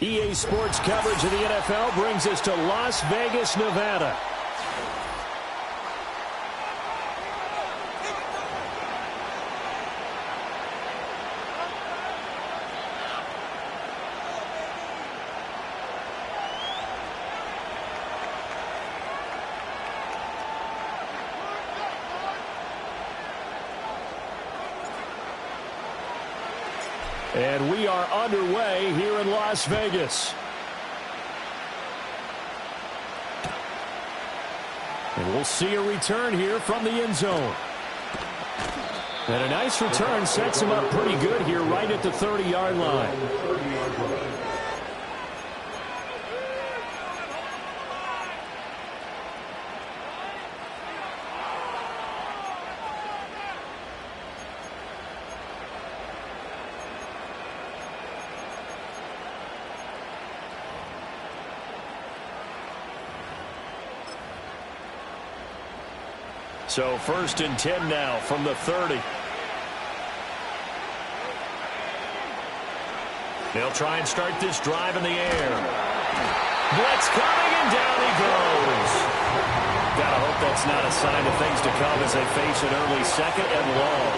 EA Sports coverage of the NFL brings us to Las Vegas, Nevada. And we are underway here in Las Vegas. And we'll see a return here from the end zone. And a nice return sets him up pretty good here right at the 30-yard line. So 1st and 10 now from the 30. They'll try and start this drive in the air. Blitz coming, and down he goes. Gotta hope that's not a sign of things to come as they face an early 2nd and long.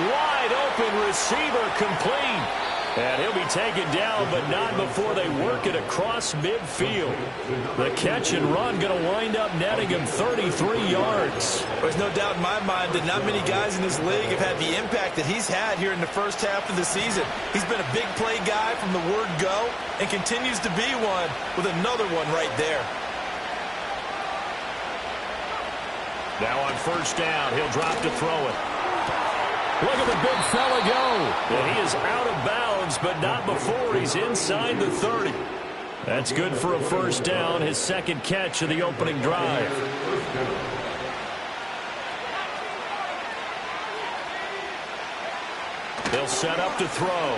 Wide open receiver complete. And he'll be taken down, but not before they work it across midfield. The catch and run going to wind up netting him 33 yards. There's no doubt in my mind that not many guys in this league have had the impact that he's had here in the first half of the season. He's been a big play guy from the word go and continues to be one with another one right there. Now on 1st down, he'll drop to throw it. Look at the big fella go. And he is out of bounds, but not before he's inside the 30. That's good for a 1st down, his 2nd catch of the opening drive. They'll set up to throw.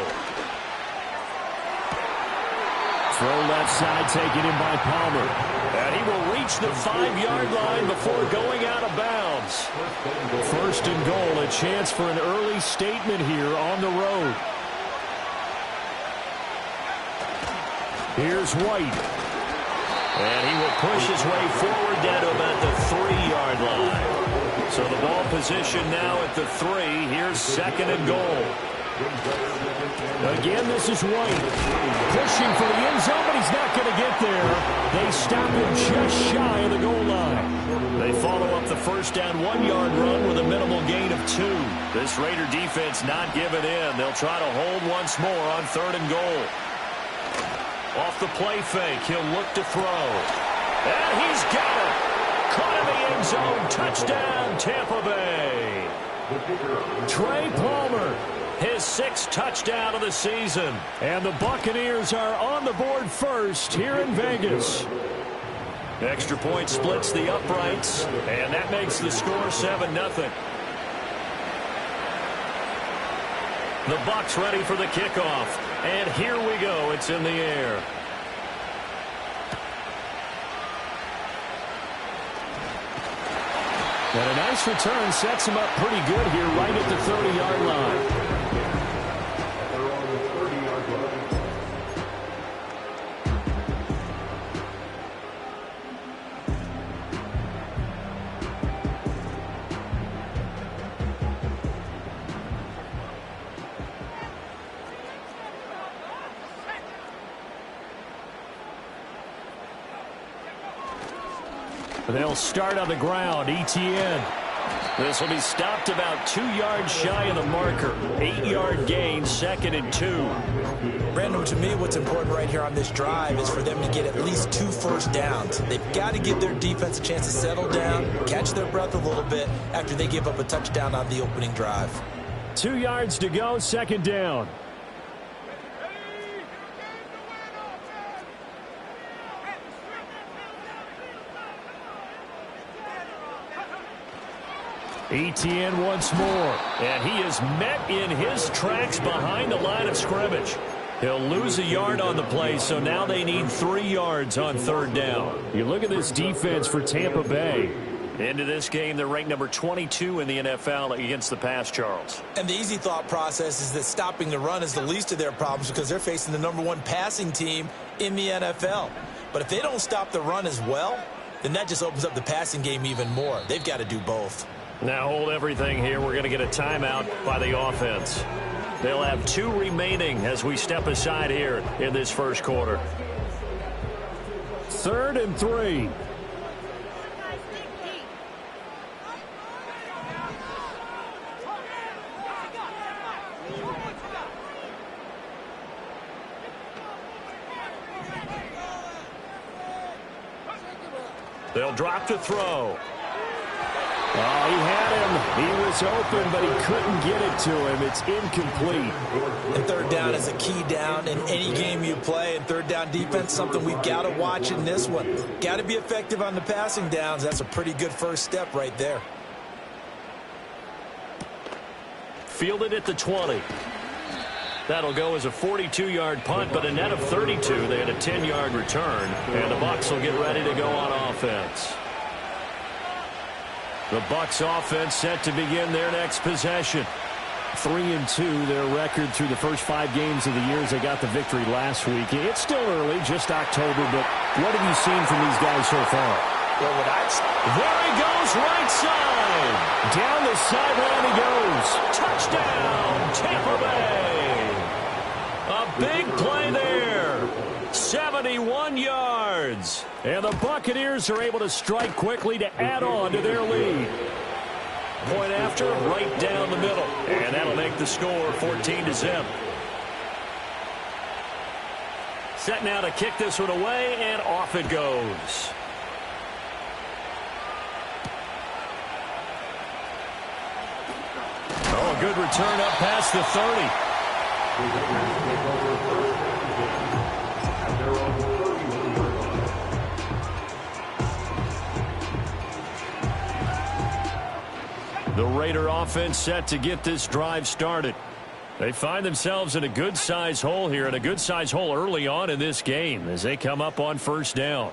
Throw left side taken in by Palmer. And he will reach the 5-yard line before going out of bounds. 1st and goal, a chance for an early statement here on the road. Here's White. And he will push his way forward down to about the 3-yard line. So the ball position now at the 3. Here's 2nd and goal. Again, this is White. Pushing for the end zone, but he's not going to get there. They stop him just shy of the goal line. They follow up the 1st down 1-yard run with a minimal gain of 2. This Raider defense not giving in. They'll try to hold once more on 3rd and goal. Off the play fake, he'll look to throw. And he's got it. Caught in the end zone. Touchdown, Tampa Bay. Trey Palmer. His 6th touchdown of the season. And the Buccaneers are on the board first here in Vegas. Extra point splits the uprights, and that makes the score 7-0. The Bucs ready for the kickoff. And here we go. It's in the air. And a nice return sets him up pretty good here right at the 30-yard line. They'll start on the ground. Etienne. This will be stopped about 2 yards shy of the marker. 8-yard gain, 2nd and 2. Brandon, to me, what's important right here on this drive is for them to get at least 2 first downs. They've got to give their defense a chance to settle down, catch their breath a little bit after they give up a touchdown on the opening drive. 2 yards to go, 2nd down. Etienne once more, and he is met in his tracks behind the line of scrimmage. He'll lose a yard on the play, so now they need 3 yards on 3rd down. You look at this defense for Tampa Bay. Into this game, they're ranked number 22 in the NFL against the pass, Charles. And the easy thought process is that stopping the run is the least of their problems because they're facing the #1 passing team in the NFL. But if they don't stop the run as well, then that just opens up the passing game even more. They've got to do both. Now hold everything here. We're going to get a timeout by the offense. They'll have 2 remaining as we step aside here in this first quarter. 3rd and 3. They'll drop to throw. Oh, he had him. He was open, but he couldn't get it to him. It's incomplete. And 3rd down is a key down in any game you play. And 3rd down defense, something we've got to watch in this one. Got to be effective on the passing downs. That's a pretty good first step right there. Fielded at the 20. That'll go as a 42-yard punt, but a net of 32. They had a 10-yard return, and the Bucs will get ready to go on offense. The Bucs offense set to begin their next possession. 3-2, their record through the first 5 games of the year as they got the victory last week. It's still early, just October, but what have you seen from these guys so far? Well, there he goes, right side. Down the sideline he goes. Touchdown, Tampa Bay. A big play there. 71 yards. And the Buccaneers are able to strike quickly to add on to their lead. Point after, right down the middle. And that'll make the score 14-0. Set now to kick this one away, and off it goes. Oh, a good return up past the 30. The Raider offense set to get this drive started. They find themselves in a good-sized hole here, and a good-sized hole early on in this game as they come up on 1st down.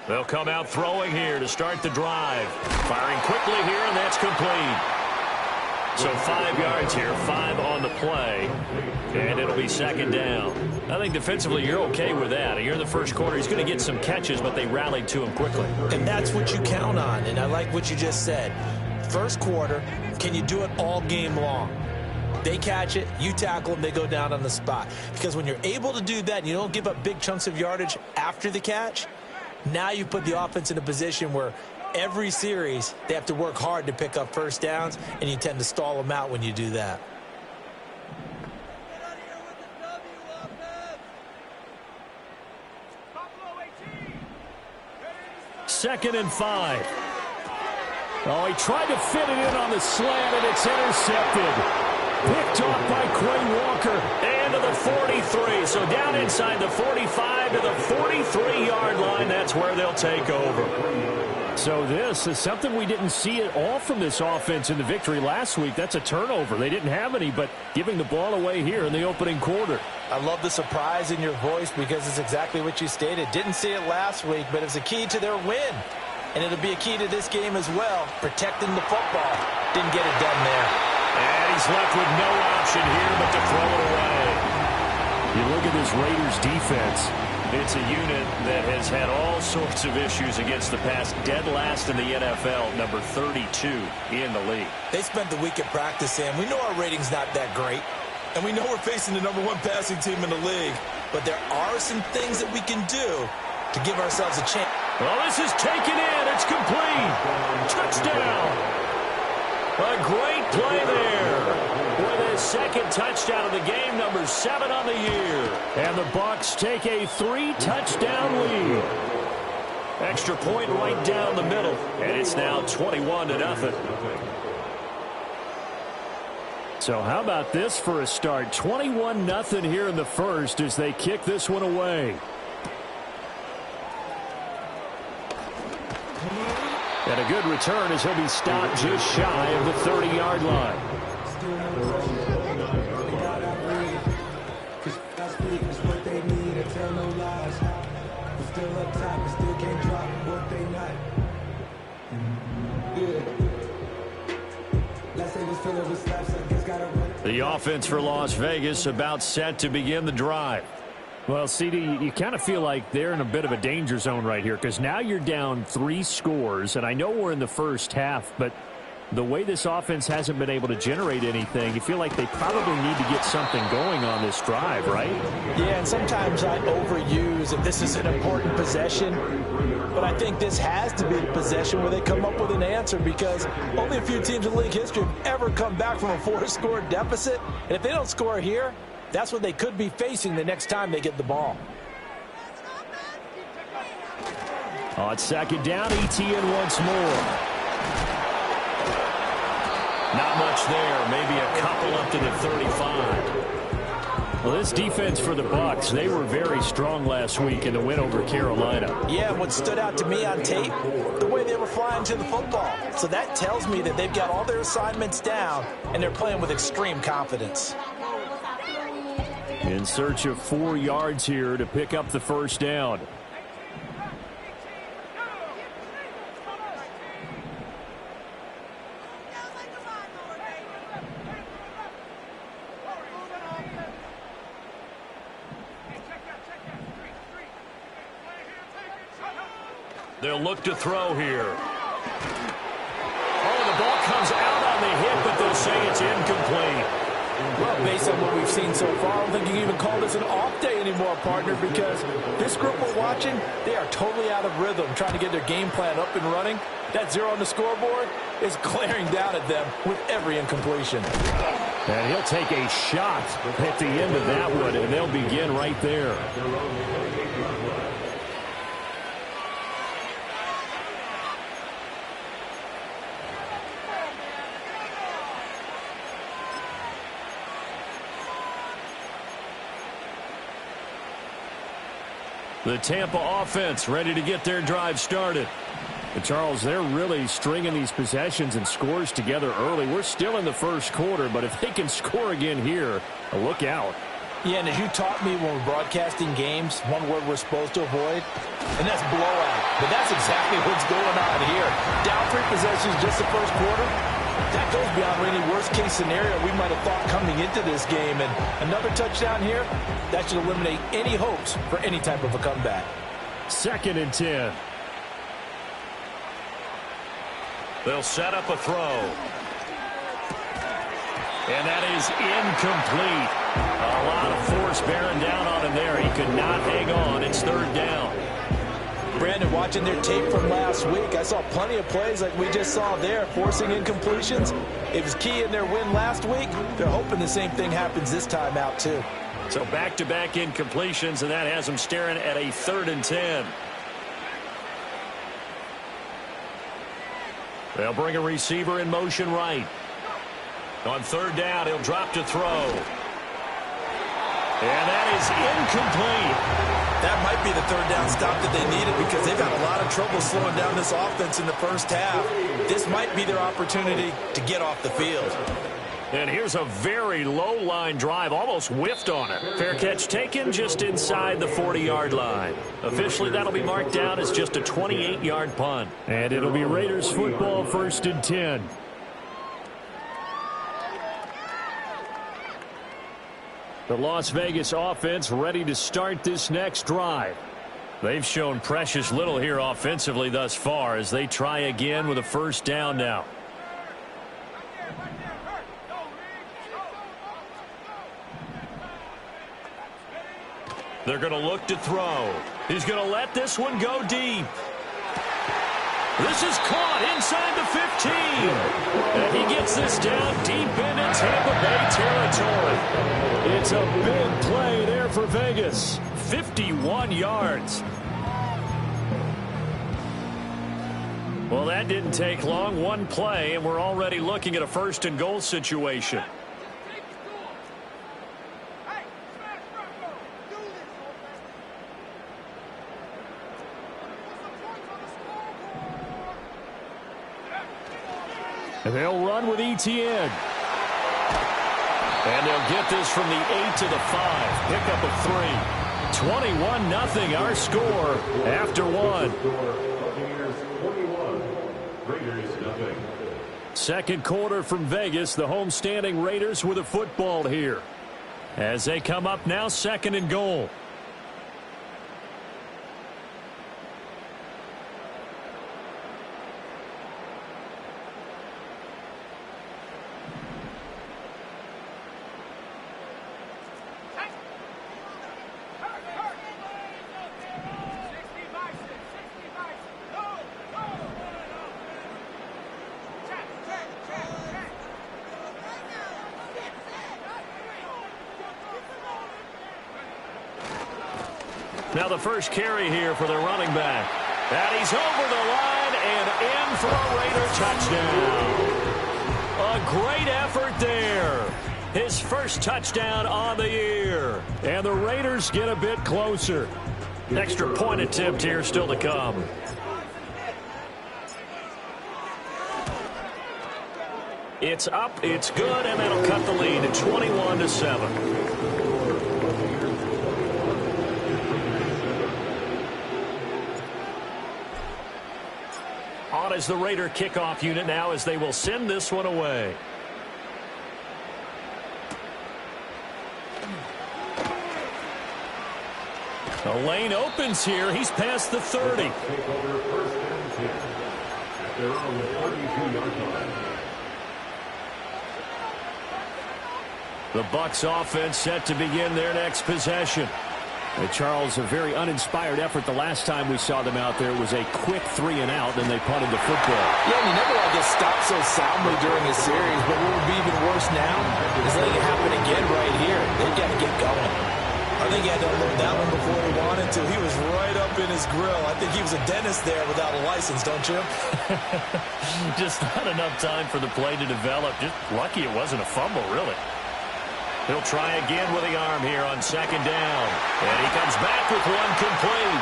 They'll come out throwing here to start the drive. Firing quickly here, and that's complete. So 5 yards here, 5 on the play, and it'll be 2nd down. I think defensively you're okay with that. You're in the first quarter. He's going to get some catches, but they rallied to him quickly. And that's what you count on, and I like what you just said. First quarter, can you do it all game long? They catch it, you tackle them, they go down on the spot. Because when you're able to do that and you don't give up big chunks of yardage after the catch, now you put the offense in a position where every series they have to work hard to pick up first downs, and you tend to stall them out when you do that. Second and 5. Oh, he tried to fit it in on the slant, and it's intercepted. Picked off by Quay Walker. And to the 43. So down inside the 45 to the 43-yard line. That's where they'll take over. So this is something we didn't see at all from this offense in the victory last week. That's a turnover. They didn't have any, but giving the ball away here in the opening quarter. I love the surprise in your voice because it's exactly what you stated. Didn't see it last week, but it's a key to their win. And it'll be a key to this game as well, protecting the football. Didn't get it done there. And he's left with no option here but to throw it away. You look at this Raiders defense. It's a unit that has had all sorts of issues against the pass. Dead last in the NFL, number 32 in the league. They spent the week at practice, and we know our rating's not that great. And we know we're facing the number 1 passing team in the league. But there are some things that we can do to give ourselves a chance. Well, this is taken in. It's complete. Touchdown. A great play there. With his second touchdown of the game, number 7 on the year. And the Bucs take a 3-touchdown lead. Extra point right down the middle. And it's now 21-0. So how about this for a start? 21-0 here in the first as they kick this one away. And a good return as he'll be stopped just shy of the 30-yard line. The offense for Las Vegas about set to begin the drive. Well, CD, you kind of feel like they're in a bit of a danger zone right here because now you're down 3 scores, and I know we're in the first half, but the way this offense hasn't been able to generate anything, you feel like they probably need to get something going on this drive, right? Yeah, and sometimes I overuse if this is an important possession, but I think this has to be the possession where they come up with an answer because only a few teams in league history have ever come back from a 4-score deficit, and if they don't score here, that's what they could be facing the next time they get the ball. On second down, ETN once more. Not much there. Maybe a couple up to the 35. Well, this defense for the Bucs, they were very strong last week in the win over Carolina. Yeah, what stood out to me on tape, the way they were flying to the football. So that tells me that they've got all their assignments down, and they're playing with extreme confidence. In search of 4 yards here to pick up the first down. They'll look to throw here. Oh, the ball comes out on the hit, but they'll say it's incomplete. Well, based on what we've seen so far, I don't think you can even call this an off day anymore, partner, because this group we're watching, they are totally out of rhythm, trying to get their game plan up and running. That 0 on the scoreboard is glaring down at them with every incompletion. And he'll take a shot at the end of that one, and they'll begin right there. The Tampa offense ready to get their drive started. And Charles, they're really stringing these possessions and scores together early. We're still in the first quarter, but if they can score again here, look out. Yeah, and as you taught me when we're broadcasting games, one word we're supposed to avoid, and that's blowout. But that's exactly what's going on here. Down 3 possessions just the first quarter. That goes beyond any worst-case scenario we might have thought coming into this game. And another touchdown here, that should eliminate any hopes for any type of a comeback. 2nd and 10. They'll set up a throw. And that is incomplete. A lot of force bearing down on him there. He could not hang on. It's 3rd down. Brandon, watching their tape from last week, I saw plenty of plays like we just saw there, forcing incompletions. It was key in their win last week. They're hoping the same thing happens this time out, too. So back-to-back incompletions, and that has them staring at a 3rd and 10. They'll bring a receiver in motion right. On 3rd down, he'll drop to throw. And that is incomplete. That might be the 3rd down stop that they needed because they've had a lot of trouble slowing down this offense in the first half. This might be their opportunity to get off the field. And here's a very low-line drive, almost whiffed on it. Fair catch taken just inside the 40-yard line. Officially, that'll be marked down as just a 28-yard punt. And it'll be Raiders football, 1st and 10. The Las Vegas offense ready to start this next drive. They've shown precious little here offensively thus far as they try again with a first down now. They're going to look to throw. He's going to let this one go deep. This is caught inside the 15. And he gets this down deep into Tampa Bay territory. It's a big play there for Vegas. 51 yards. Well, that didn't take long. One play, and we're already looking at a first and goal situation. And they'll run with ETN. And they'll get this from the 8 to the 5. Pick up a 3. 21-0 our score after one. Second quarter from Vegas. The homestanding Raiders with a football here. As they come up now, second and goal. Now the first carry here for the running back. And he's over the line and in for a Raider touchdown. A great effort there. His first touchdown on the year. And the Raiders get a bit closer. Extra point attempt here still to come. It's up, it's good, and that'll cut the lead to 21-7. On is the Raider kickoff unit now as they will send this one away. The lane opens here. He's past the 30. The Bucs offense set to begin their next possession. And Charles, a very uninspired effort the last time we saw them out there. It was a quick 3 and out, then they punted the football. Yeah, and you never want to get stopped so soundly during a series, but what would be even worse now is letting it happen again right here. They've got to get going. I think he had to unload that one before he wanted to. He was right up in his grill. I think he was a dentist there without a license, don't you? Just not enough time for the play to develop. Just lucky it wasn't a fumble, really. He'll try again with the arm here on second down. And he comes back with one complete.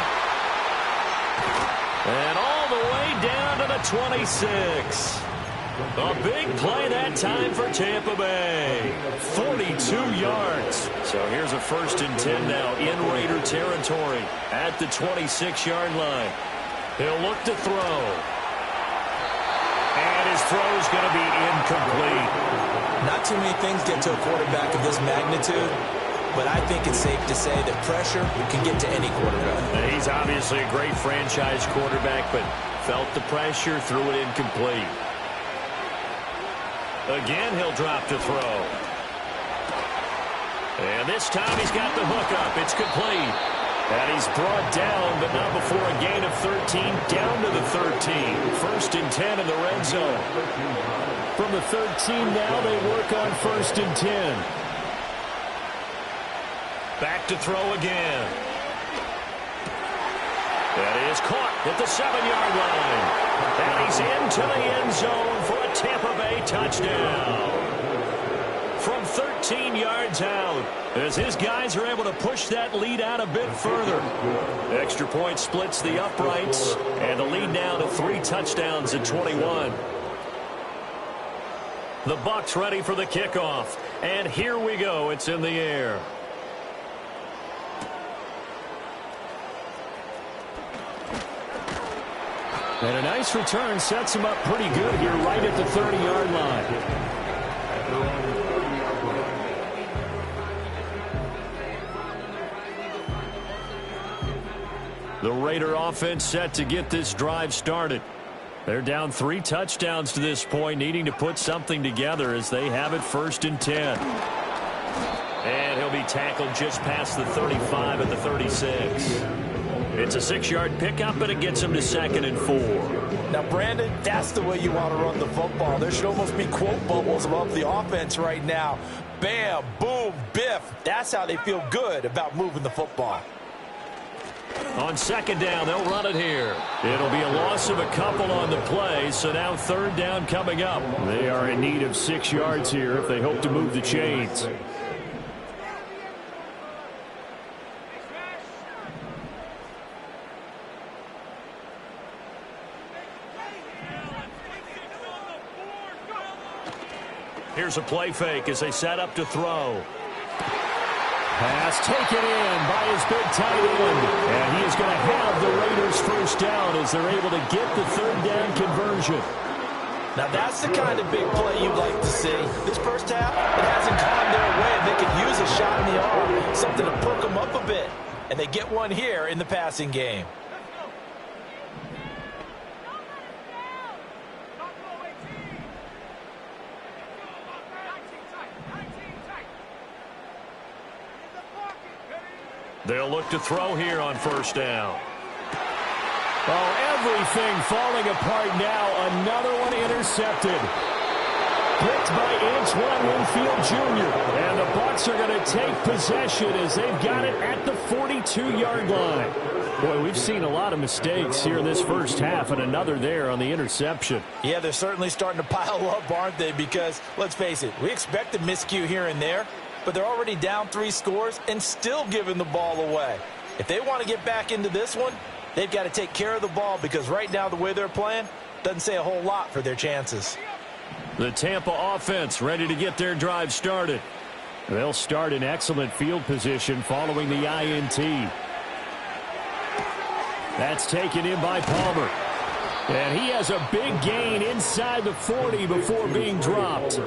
And all the way down to the 26. A big play that time for Tampa Bay. 42 yards. So here's a 1st and 10 now in Raider territory at the 26-yard line. He'll look to throw. And his throw's going to be incomplete. Not too many things get to a quarterback of this magnitude, but I think it's safe to say that pressure can get to any quarterback. And he's obviously a great franchise quarterback, but felt the pressure, threw it incomplete. Again, he'll drop to throw. And this time he's got the hook up. It's complete. And he's brought down, but not before a gain of 13, down to the 13. 1st and 10 in the red zone. From the 13 now, they work on 1st and 10. Back to throw again. That is caught at the 7-yard line. And he's into the end zone for a Tampa Bay touchdown. From 13 yards out, as his guys are able to push that lead out a bit further. Extra point splits the uprights, and the lead now to 3 touchdowns at 21. The Bucs ready for the kickoff. And here we go. It's in the air. And a nice return sets him up pretty good here right at the 30-yard line. The Raider offense set to get this drive started. They're down 3 touchdowns to this point, needing to put something together as they have it 1st and 10. And he'll be tackled just past the 35 at the 36. It's a 6-yard pickup, but it gets him to 2nd and 4. Now, Brandon, that's the way you want to run the football. There should almost be quote bubbles above the offense right now. Bam, boom, biff. That's how they feel good about moving the football. On 2nd down, they'll run it here. It'll be a loss of a couple on the play, so now 3rd down coming up. They are in need of 6 yards here if they hope to move the chains. Here's a play fake as they set up to throw. Pass taken in by his big tight end. And he is going to have the Raiders 1st down as they're able to get the 3rd down conversion. Now that's the kind of big play you'd like to see. This first half, it hasn't gone their way. They could use a shot in the arm, something to perk them up a bit. And they get one here in the passing game. They'll look to throw here on 1st down. Oh, everything falling apart now. Another one intercepted. Picked by Antoine Winfield Jr. And the Bucs are going to take possession as they've got it at the 42-yard line. Boy, we've seen a lot of mistakes here in this first half, and another there on the interception. Yeah, they're certainly starting to pile up, aren't they? Because, let's face it, we expected miscue here and there. But they're already down 3 scores and still giving the ball away. If they want to get back into this one, they've got to take care of the ball because right now the way they're playing doesn't say a whole lot for their chances. The Tampa offense ready to get their drive started. They'll start in excellent field position following the INT. That's taken in by Palmer. And he has a big gain inside the 40 before being dropped.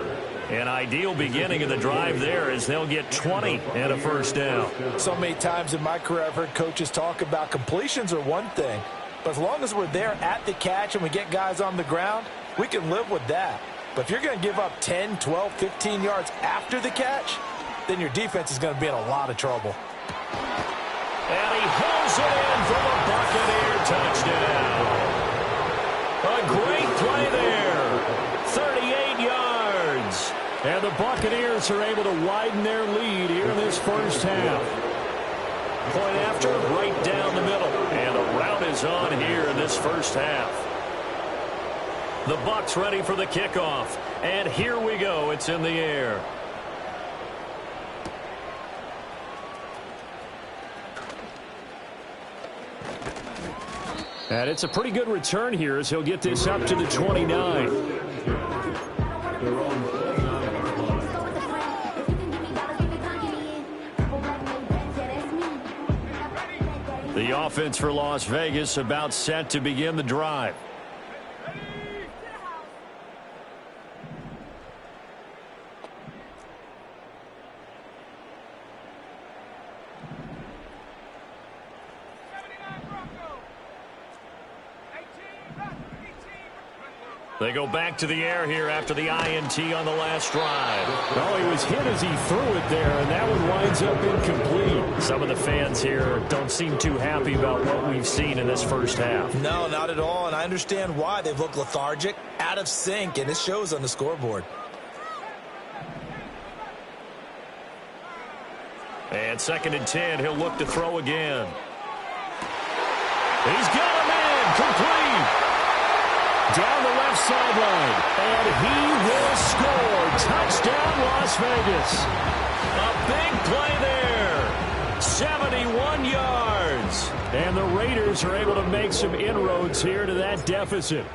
An ideal beginning of the drive there as they'll get 20 and a 1st down. So many times in my career I've heard coaches talk about completions are one thing. But as long as we're there at the catch and we get guys on the ground, we can live with that. But if you're going to give up 10, 12, 15 yards after the catch, then your defense is going to be in a lot of trouble. And he holds it in for the Buccaneer touchdown. A great play there. 38 yards. And the Buccaneers are able to widen their lead here in this first half. Point after, right down the middle. And the route is on here in this first half. The Bucs ready for the kickoff. And here we go. It's in the air. And it's a pretty good return here as he'll get this up to the 29. The offense for Las Vegas about set to begin the drive. They go back to the air here after the INT on the last drive. Oh, he was hit as he threw it there, and that one winds up incomplete. Some of the fans here don't seem too happy about what we've seen in this first half. No, not at all, and I understand why. They've looked lethargic, out of sync, and it shows on the scoreboard. And 2nd and 10, he'll look to throw again. He's got a man, complete. Down the left sideline, and he will score. Touchdown, Las Vegas. A big play there. 71 yards. And the Raiders are able to make some inroads here to that deficit.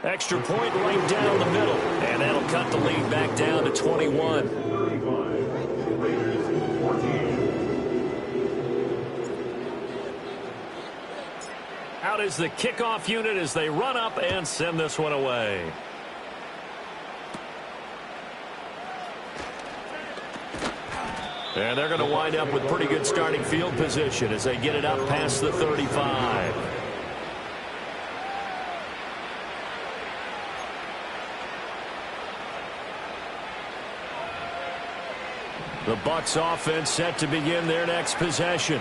Extra point right down the middle, and that'll cut the lead back down to 21. Out is the kickoff unit as they run up and send this one away. And they're going to wind up with pretty good starting field position as they get it up past the 35. The Bucs offense set to begin their next possession.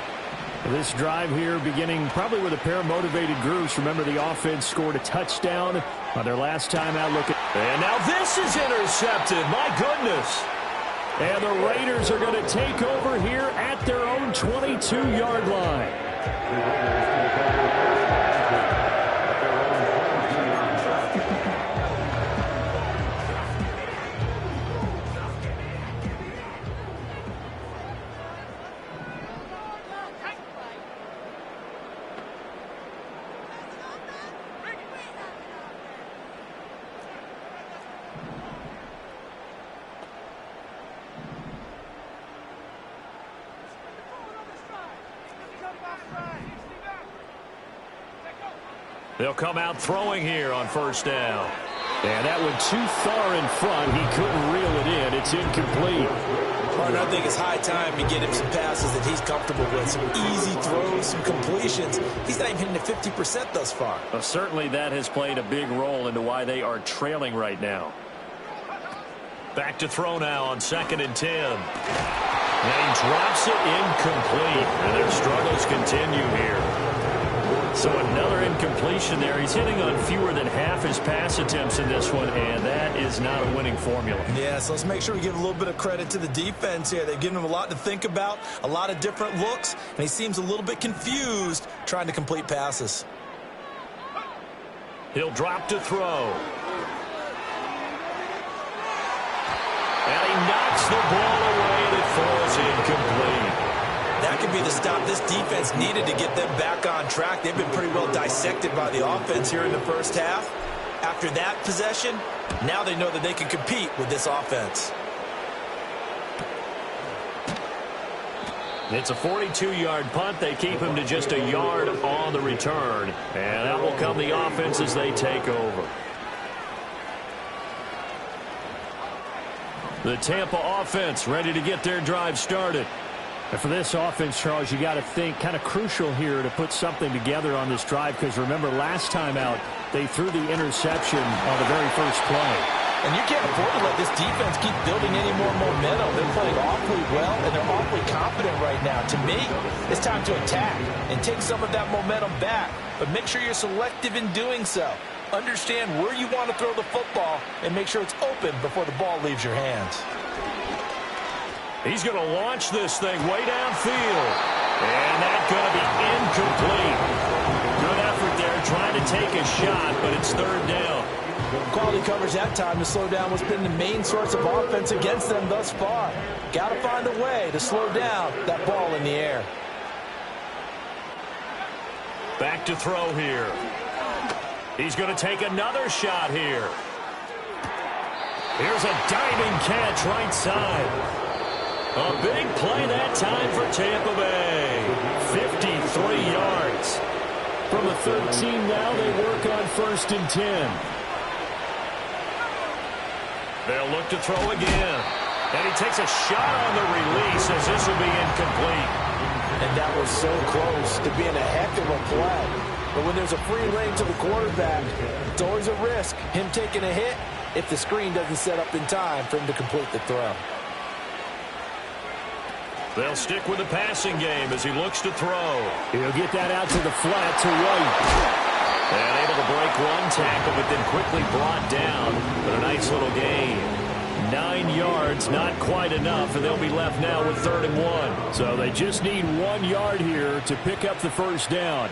This drive here beginning probably with a pair of motivated groups. Remember, the offense scored a touchdown on their last time out. And now this is intercepted. My goodness. And the Raiders are going to take over here at their own 22-yard line. They'll come out throwing here on first down. And that one too far in front. He couldn't reel it in. It's incomplete. Partner, I think it's high time you get him some passes that he's comfortable with. Some easy throws, some completions. He's not even hitting the 50% thus far. Well, certainly that has played a big role into why they are trailing right now. Back to throw now on 2nd and 10. And he drops it incomplete. And their struggles continue here. So another incompletion there. He's hitting on fewer than half his pass attempts in this one, and that is not a winning formula. Yeah, so let's make sure we give a little bit of credit to the defense here. They've given him a lot to think about, a lot of different looks, and he seems a little bit confused trying to complete passes. He'll drop to throw. And he knocks the ball away, and it falls incomplete. That could be the stop this defense needed to get them back on track. They've been pretty well dissected by the offense here in the first half. After that possession, now they know that they can compete with this offense. It's a 42-yard punt. They keep him to just a yard on the return. And that will come the offense as they take over. The Tampa offense ready to get their drive started. And for this offense, Charles, you got to think kind of crucial here to put something together on this drive, because remember last time out they threw the interception on the very first play. And you can't afford to let this defense keep building any more momentum. They're playing awfully well, and they're awfully confident right now. To me, it's time to attack and take some of that momentum back. But make sure you're selective in doing so. Understand where you want to throw the football and make sure it's open before the ball leaves your hands. He's going to launch this thing way downfield. And that's going to be incomplete. Good effort there trying to take a shot, but it's 3rd down. Quality coverage that time to slow down what's been the main source of offense against them thus far. Got to find a way to slow down that ball in the air. Back to throw here. He's going to take another shot here. Here's a diving catch right side. A big play that time for Tampa Bay. 53 yards. From the 13 now, they work on 1st and 10. They'll look to throw again. And he takes a shot on the release as this will be incomplete. And that was so close to being a heck of a play. But when there's a free lane to the quarterback, it's always a risk, him taking a hit, if the screen doesn't set up in time for him to complete the throw. They'll stick with the passing game as he looks to throw. He'll get that out to the flat to White. And able to break one tackle, but then quickly brought down. But a nice little gain. 9 yards, not quite enough, and they'll be left now with 3rd and 1. So they just need 1 yard here to pick up the first down.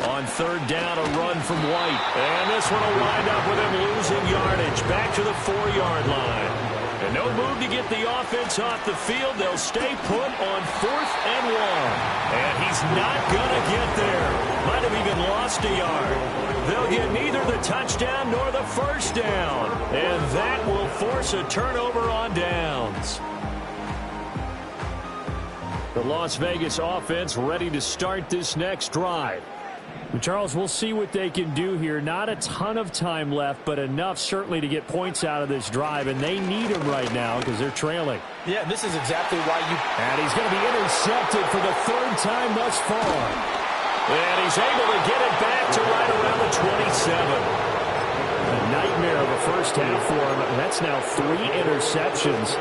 On 3rd down, a run from White. And this one will wind up with him losing yardage. Back to the 4-yard line. And no move to get the offense off the field. They'll stay put on 4th and 1. And he's not going to get there. Might have even lost a yard. They'll get neither the touchdown nor the first down. And that will force a turnover on downs. The Las Vegas offense ready to start this next drive. Charles, we'll see what they can do here. Not a ton of time left, but enough certainly to get points out of this drive, and they need them right now because they're trailing. Yeah, this is exactly why you... And he's going to be intercepted for the third time thus far. And he's able to get it back to right around the 27. A nightmare of a first half for him. That's now 3 interceptions.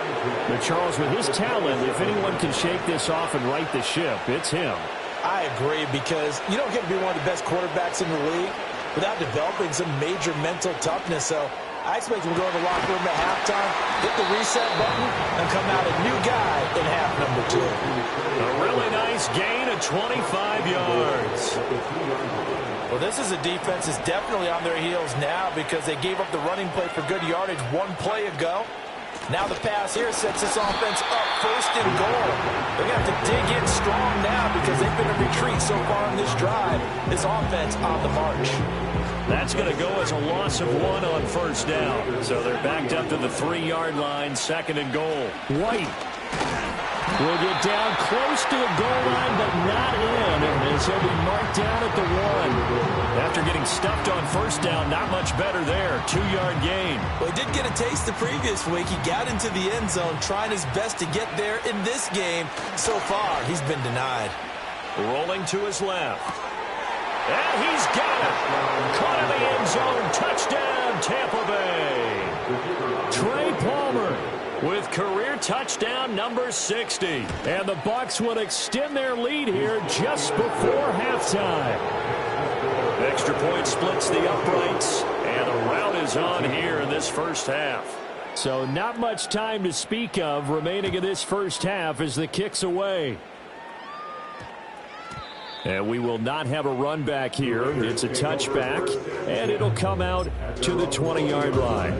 But Charles, with his talent, if anyone can shake this off and right the ship, it's him. I agree, because you don't get to be one of the best quarterbacks in the league without developing some major mental toughness. So I expect him to go in the locker room at halftime, hit the reset button, and come out a new guy in half number 2. A really nice gain of 25 yards. Well, this is a defense that's definitely on their heels now because they gave up the running play for good yardage 1 play ago. Now the pass here sets this offense up 1st and goal. They're going to have to dig in strong now because they've been in retreat so far in this drive. This offense on the march. That's going to go as a loss of 1 on 1st down. So they're backed up to the 3-yard line, 2nd and goal. White will get down close to the goal line, but not in, as he'll be marked down at the 1. After getting stuffed on 1st down, not much better there. 2-yard gain. Well, he did get a taste the previous week. He got into the end zone, trying his best to get there in this game. So far, he's been denied. Rolling to his left. And he's got it. Caught in the end zone. Touchdown, Tampa Bay. Trey Palmer with career touchdown number 60. And the Bucs will extend their lead here just before halftime. Extra point splits the uprights, and the rout is on here in this first half. So not much time to speak of remaining in this first half as the kick's away. And we will not have a run back here. It's a touchback, and it'll come out to the 20-yard line.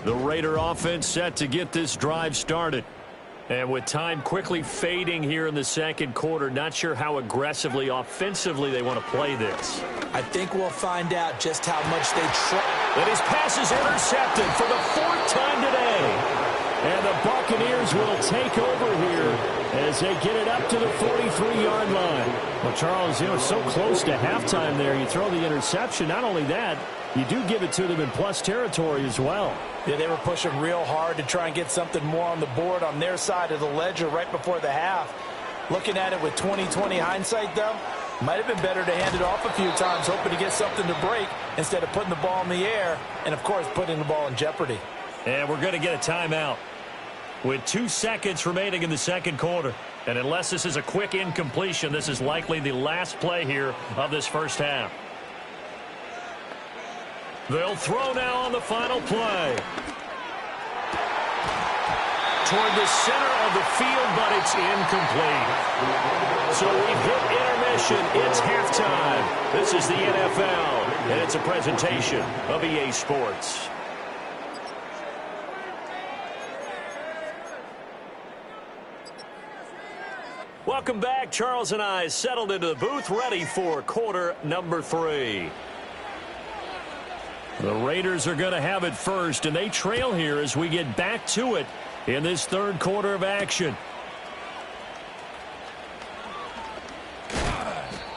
The Raider offense set to get this drive started. And with time quickly fading here in the second quarter, not sure how aggressively, offensively they want to play this. I think we'll find out just how much they try. And his pass is intercepted for the 4th time today. And the Buccaneers will take over here as they get it up to the 43-yard line. Well, Charles, so close to halftime there. You throw the interception. Not only that, you do give it to them in plus territory as well. Yeah, they were pushing real hard to try and get something more on the board on their side of the ledger right before the half. Looking at it with 20/20 hindsight, though, might have been better to hand it off a few times, hoping to get something to break instead of putting the ball in the air and, of course, putting the ball in jeopardy. And we're going to get a timeout with 2 seconds remaining in the second quarter. And unless this is a quick incompletion, this is likely the last play here of this first half. They'll throw now on the final play. Toward the center of the field, but it's incomplete. So we've hit intermission. It's halftime. This is the NFL, and it's a presentation of EA Sports. Welcome back. Charles and I settled into the booth, ready for quarter number 3. The Raiders are going to have it first, and they trail here as we get back to it in this third quarter of action.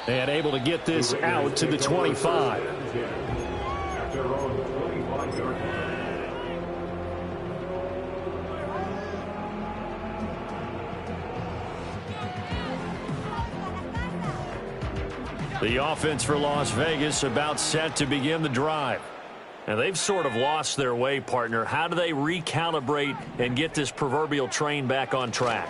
And able to get this out to the 25. The offense for Las Vegas about set to begin the drive. And they've sort of lost their way, partner. How do they recalibrate and get this proverbial train back on track?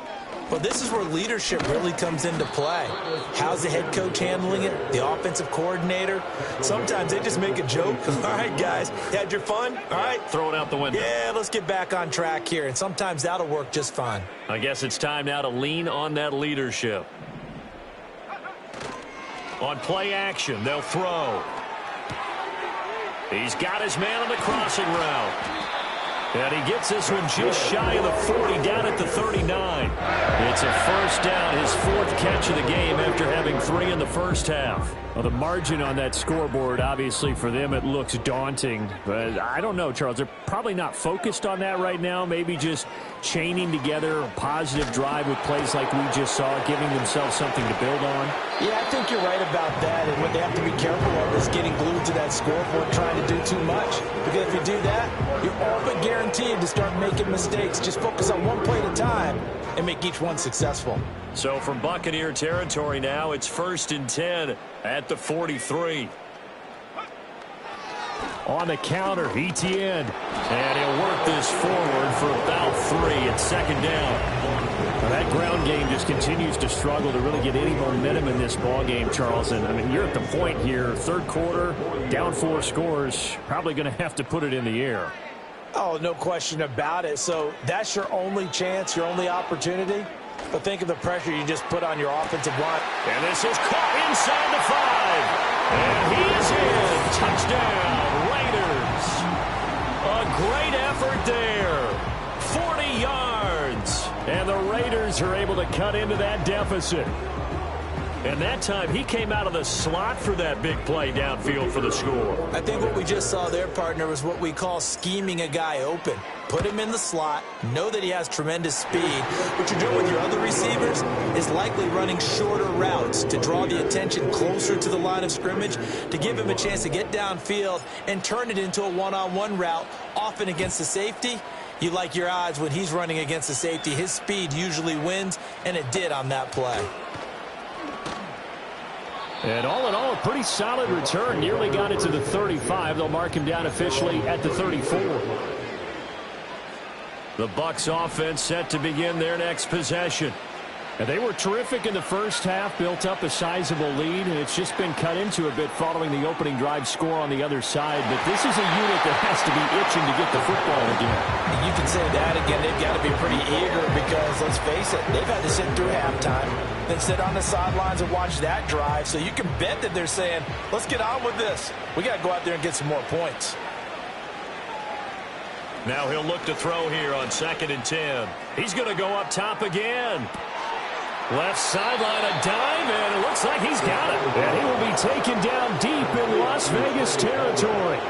Well, this is where leadership really comes into play. How's the head coach handling it? The offensive coordinator? Sometimes they just make a joke. All right, guys, you had your fun? All right. Throw it out the window. Yeah, let's get back on track here. And sometimes that'll work just fine. I guess it's time now to lean on that leadership. On play action, they'll throw. He's got his man on the crossing route. And he gets this one just shy of the 40, down at the 39. It's a first down, his fourth catch of the game after having 3 in the first half. Well, the margin on that scoreboard, obviously for them, it looks daunting. But I don't know, Charles. They're probably not focused on that right now. Maybe just chaining together a positive drive with plays like we just saw, giving themselves something to build on. Yeah, I think you're right about that. And what they have to be careful of is getting glued to that scoreboard, trying to do too much. Because if you do that, you're all but guaranteed to start making mistakes. Just focus on one play at a time and make each one successful. So from Buccaneer territory now, it's 1st and 10 at the 43. On the counter, Etienne. And he'll work this forward for about 3. It's 2nd down. Now that ground game just continues to struggle to really get any momentum in this ball game, Charles. And I mean, you're at the point here, 3rd quarter, down 4 scores, probably going to have to put it in the air. Oh, no question about it. So that's your only chance, your only opportunity. But think of the pressure you just put on your offensive line. And this is caught inside the 5. And he is in. Touchdown, Raiders. A great effort there. 40 yards. And the Raiders are able to cut into that deficit. And that time, he came out of the slot for that big play downfield for the score. I think what we just saw there, partner, was what we call scheming a guy open. Put him in the slot, know that he has tremendous speed. What you're doing with your other receivers is likely running shorter routes to draw the attention closer to the line of scrimmage, to give him a chance to get downfield and turn it into a one-on-one route, often against the safety. You like your odds when he's running against the safety. His speed usually wins, and it did on that play. And all in all, a pretty solid return. Nearly got it to the 35. They'll mark him down officially at the 34. The Bucs offense set to begin their next possession. And they were terrific in the first half, built up a sizable lead, and it's just been cut into a bit following the opening drive score on the other side. But this is a unit that has to be itching to get the football again. You can say that again. They've got to be pretty eager because, let's face it, they've had to sit through halftime, then sit on the sidelines and watch that drive. So you can bet that they're saying, let's get on with this. We got to go out there and get some more points. Now he'll look to throw here on 2nd and 10. He's going to go up top again. Left sideline, a dive, and it looks like he's got it. And he will be taken down deep in Las Vegas territory.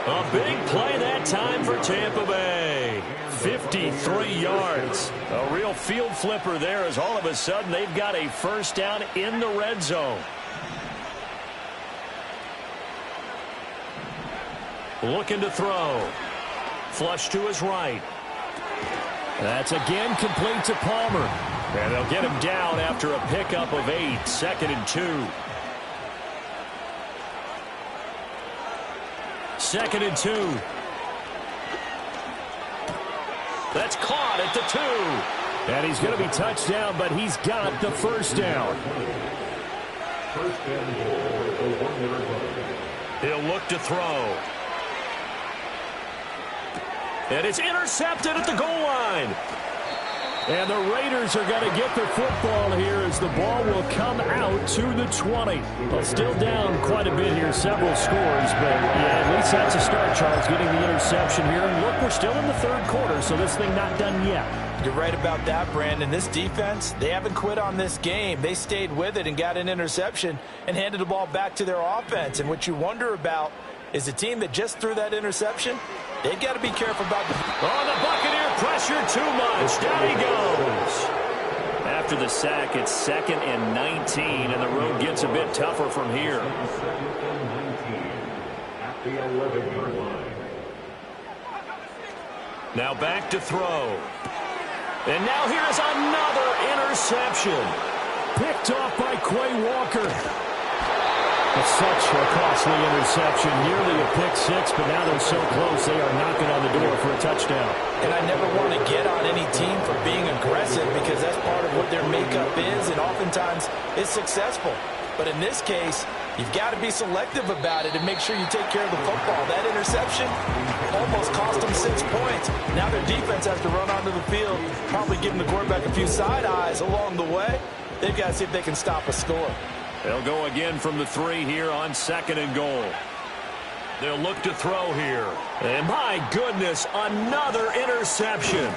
A big play that time for Tampa Bay. 53 yards. A real field flipper there as all of a sudden they've got a first down in the red zone. Looking to throw. Flush to his right. That's again complete to Palmer. And they'll get him down after a pickup of 8. 2nd and 2. 2nd and 2. That's caught at the 2. And he's going to be touched down, but he's got the first down. He'll look to throw. And it's intercepted at the goal line. And the Raiders are going to get the football here as the ball will come out to the 20. Well, still down quite a bit here, several scores, but yeah, at least that's a start, Charles, getting the interception here. And look, we're still in the 3rd quarter, so this thing not done yet. You're right about that, Brandon. This defense, they haven't quit on this game. They stayed with it and got an interception and handed the ball back to their offense. And what you wonder about is the team that just threw that interception, they've got to be careful about the... Oh, the Buccaneer pressure too much. Down he goes. After the sack, it's 2nd and 19, and the road gets a bit tougher from here. Now back to throw. And now here's another interception. Picked off by Quay Walker. It's such a costly interception, nearly a pick 6, but now they're so close they are knocking on the door for a touchdown. And I never want to get on any team for being aggressive because that's part of what their makeup is, and oftentimes it's successful. But in this case, you've got to be selective about it and make sure you take care of the football. That interception almost cost them 6 points. Now their defense has to run onto the field, probably giving the quarterback a few side eyes along the way. They've got to see if they can stop a score. They'll go again from the 3 here on 2nd and goal. They'll look to throw here. And my goodness, another interception.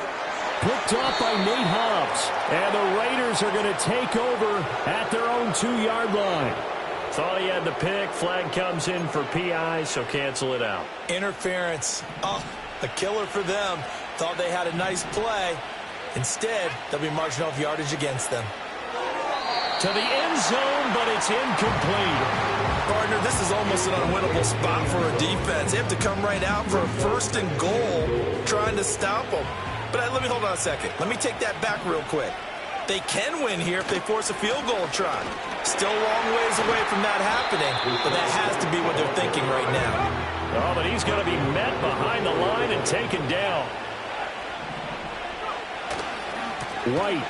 Picked off by Nate Hobbs. And the Raiders are going to take over at their own 2-yard line. Thought he had the pick. Flag comes in for PI, so cancel it out. Interference. Oh, a killer for them. Thought they had a nice play. Instead, they'll be marching off yardage against them. To the end zone, but it's incomplete. Partner, this is almost an unwinnable spot for a defense. They have to come right out for a 1st and goal trying to stop them. But let me hold on a second. Let me take that back real quick. They can win here if they force a field goal try. Still a long ways away from that happening, but that has to be what they're thinking right now. Oh, but he's going to be met behind the line and taken down. White.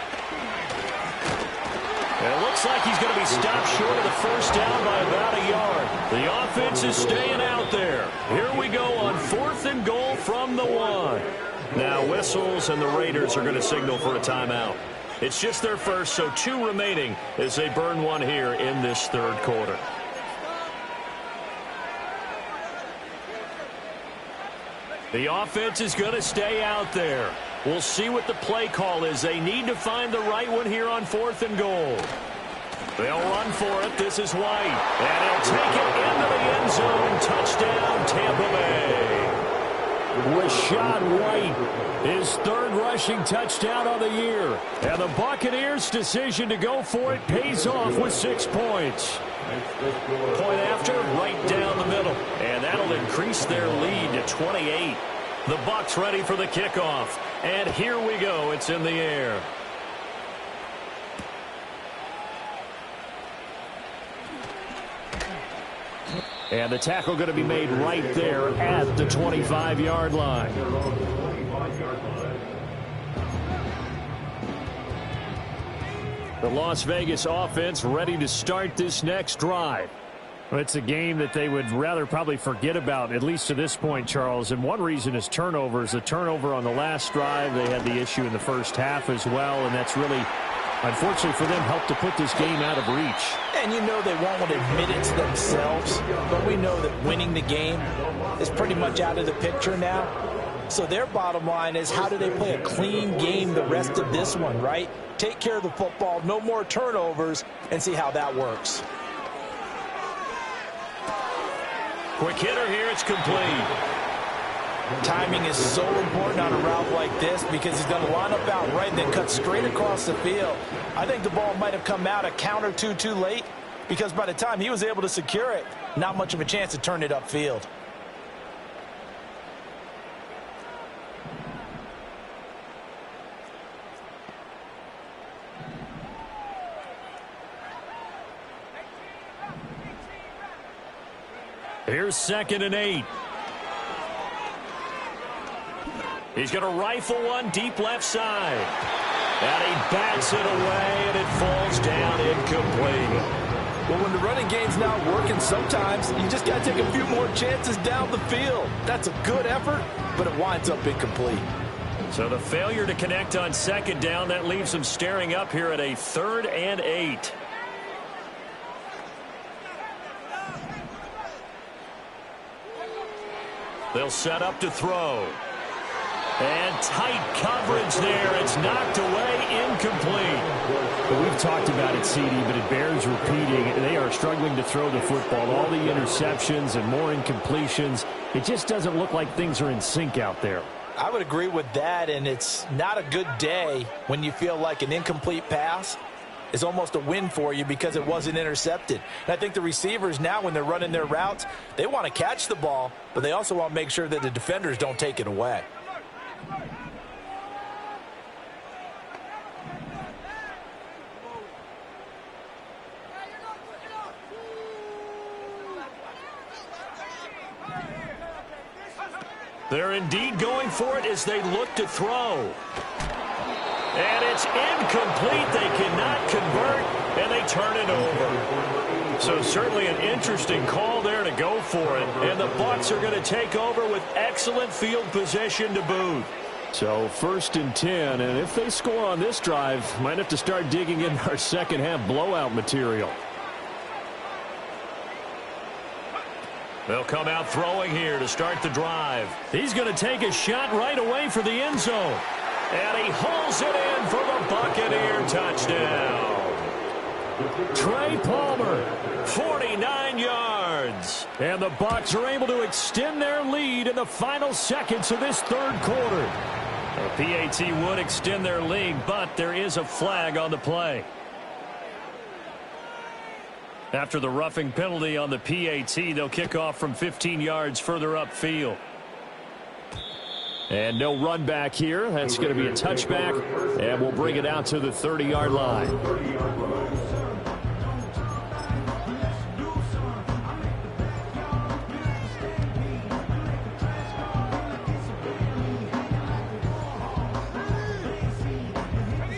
It looks like he's going to be stopped short of the first down by about a yard. The offense is staying out there. Here we go on 4th and goal from the 1. Now whistles, and the Raiders are going to signal for a timeout. It's just their first, so 2 remaining as they burn one here in this 3rd quarter. The offense is going to stay out there. We'll see what the play call is. They need to find the right one here on 4th and goal. They'll run for it. This is White. And he'll take it into the end zone. Touchdown, Tampa Bay. Rachaad White, his 3rd rushing touchdown of the year. And the Buccaneers' decision to go for it pays off with 6 points. Point after, right down the middle. And that'll increase their lead to 28. The Bucs ready for the kickoff. And here we go. It's in the air. And the tackle going to be made right there at the 25-yard line. The Las Vegas offense ready to start this next drive. Well, it's a game that they would rather probably forget about, at least to this point, Charles. And one reason is turnovers. The turnover on the last drive, they had the issue in the first half as well, and that's really, unfortunately for them, helped to put this game out of reach. And you know they won't want to admit it to themselves, but we know that winning the game is pretty much out of the picture now. So their bottom line is, how do they play a clean game the rest of this one, right? Take care of the football, no more turnovers, and see how that works. Quick hitter here, it's complete. Timing is so important on a route like this because he's going to line up out right and then cut straight across the field. I think the ball might have come out a count or two too late because by the time he was able to secure it, not much of a chance to turn it upfield. Here's 2nd and 8. He's going to rifle one deep left side. And he bats it away, and it falls down incomplete. Well, when the running game's not working, sometimes you just got to take a few more chances down the field. That's a good effort, but it winds up incomplete. So the failure to connect on 2nd down, that leaves them staring up here at a 3rd and 8. They'll set up to throw. And tight coverage there. It's knocked away, incomplete. Well, we've talked about it, CD, but it bears repeating. They are struggling to throw the football. All the interceptions and more incompletions. It just doesn't look like things are in sync out there. I would agree with that, and it's not a good day when you feel like an incomplete pass is almost a win for you because it wasn't intercepted. And I think the receivers now, when they're running their routes, they want to catch the ball, but they also want to make sure that the defenders don't take it away. They're indeed going for it as they look to throw. And it's incomplete. They cannot convert, and they turn it over. So certainly an interesting call there to go for it. And the Bucs are going to take over with excellent field position to boot. So 1st and 10, and if they score on this drive, might have to start digging in our second half blowout material. They'll come out throwing here to start the drive. He's going to take a shot right away for the end zone. And he hauls it in for the Buccaneer touchdown. Trey Palmer, 49 yards. And the Bucs are able to extend their lead in the final seconds of this third quarter. The PAT would extend their lead, but there is a flag on the play. After the roughing penalty on the PAT, they'll kick off from 15 yards further upfield. And no run back here. That's going to be a touchback, and we'll bring it out to the 30-yard line.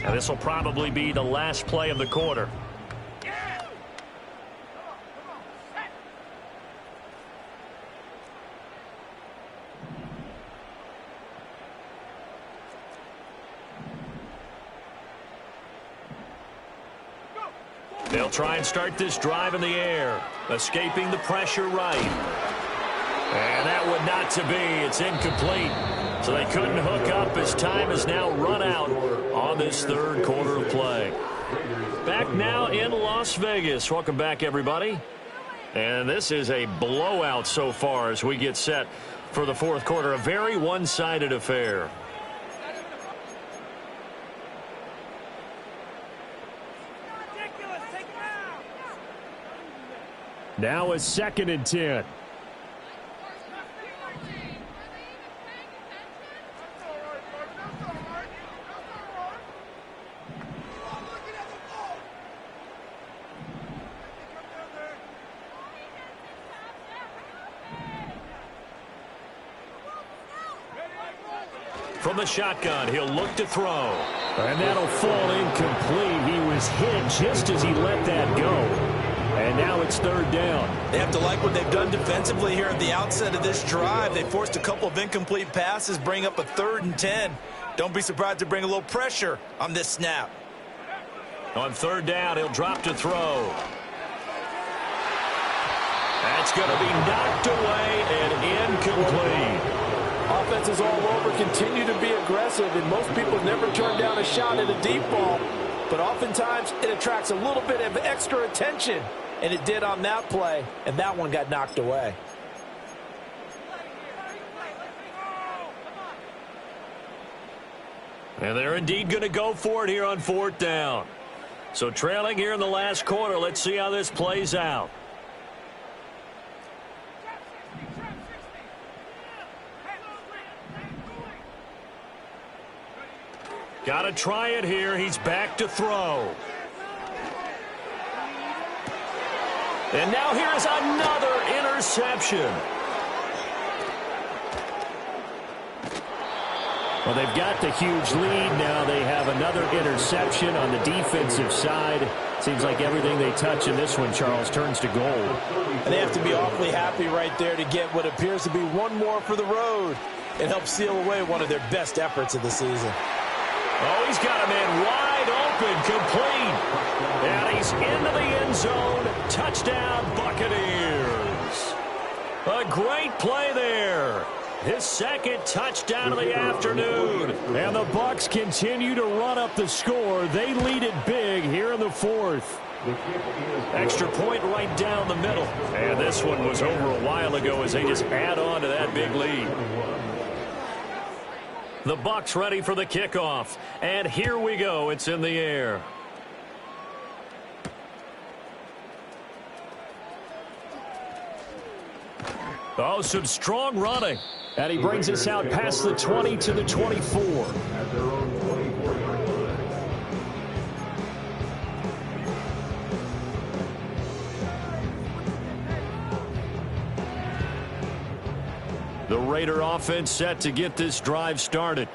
And this will probably be the last play of the quarter. They'll try and start this drive in the air, escaping the pressure right. And that would not to be. It's incomplete. So they couldn't hook up as time is now run out on this third quarter of play. Back now in Las Vegas. Welcome back, everybody. And this is a blowout so far as we get set for the fourth quarter. A very one-sided affair. Now a 2nd and 10. From the shotgun, he'll look to throw. And that'll fall incomplete. He was hit just as he let that go. And now it's 3rd down. They have to like what they've done defensively here at the outset of this drive. They forced a couple of incomplete passes, bring up a 3rd and 10. Don't be surprised to bring a little pressure on this snap. On 3rd down, he'll drop to throw. That's going to be knocked away and incomplete. Offenses all over continue to be aggressive, and most people never turn down a shot at a deep ball. But oftentimes, it attracts a little bit of extra attention. And it did on that play, and that one got knocked away. And they're indeed going to go for it here on 4th down. So trailing here in the last quarter, let's see how this plays out. Got to try it here. He's back to throw. And now here's another interception. Well, they've got the huge lead. Now they have another interception on the defensive side. Seems like everything they touch in this one, Charles, turns to gold. And they have to be awfully happy right there to get what appears to be one more for the road. It helps seal away one of their best efforts of the season. Oh, he's got a man wide open, complete. And he's into the end zone. Touchdown, Buccaneers. A great play there. His 2nd touchdown of the afternoon. And the Bucs continue to run up the score. They lead it big here in the 4th. Extra point right down the middle. And this one was over a while ago as they just add on to that big lead. The Bucs ready for the kickoff. And here we go. It's in the air. Oh, some strong running. And he brings us out past the 20 to the 24. The Raider offense set to get this drive started.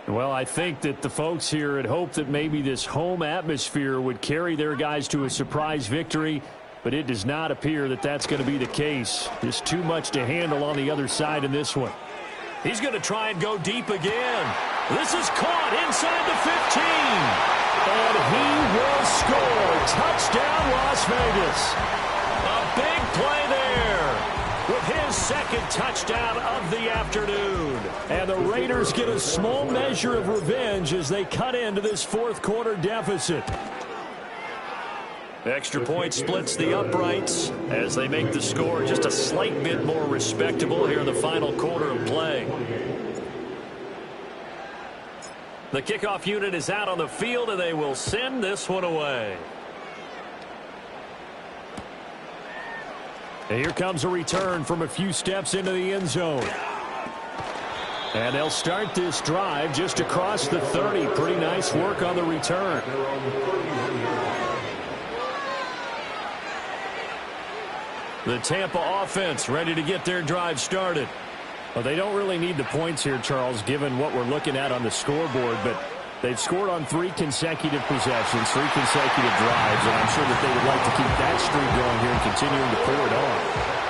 Well, I think that the folks here had hoped that maybe this home atmosphere would carry their guys to a surprise victory, but it does not appear that that's going to be the case. Just too much to handle on the other side in this one. He's going to try and go deep again. This is caught inside the 15. And he will score. Touchdown, Las Vegas. A big play there with his second touchdown of the afternoon. And the Raiders get a small measure of revenge as they cut into this fourth quarter deficit. Extra point splits the uprights as they make the score just a slight bit more respectable here in the final quarter of play. The kickoff unit is out on the field, and they will send this one away. And here comes a return from a few steps into the end zone. And they'll start this drive just across the 30. Pretty nice work on the return. The Tampa offense ready to get their drive started. Well, they don't really need the points here, Charles, given what we're looking at on the scoreboard, but they've scored on 3 consecutive possessions, 3 consecutive drives, and I'm sure that they would like to keep that streak going here and continuing to pour it on.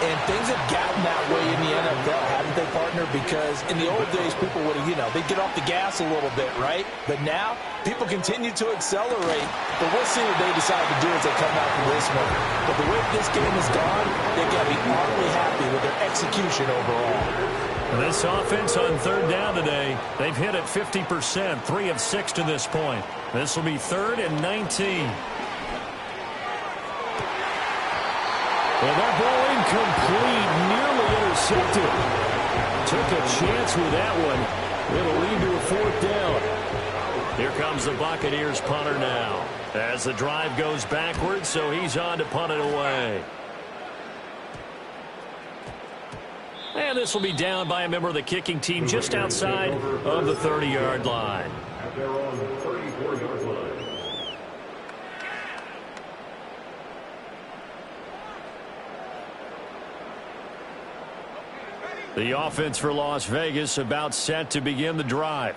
And things have gotten that way in the NFL, haven't they, partner? Because in the old days, people would have, they'd get off the gas a little bit, right? But now, people continue to accelerate. But we'll see what they decide to do as they come out from this one. But the way this game has gone, they've got to be awfully happy with their execution overall. This offense on third down today, they've hit it 50%, 3 of 6 to this point. This will be 3rd and 19. Well, that ball incomplete, nearly intercepted. Took a chance with that one. It'll lead to a 4th down. Here comes the Buccaneers punter now, as the drive goes backwards, so he's on to punt it away. And this will be down by a member of the kicking team just outside of the 30-yard line. They're on the 34-yard line. The offense for Las Vegas about set to begin the drive.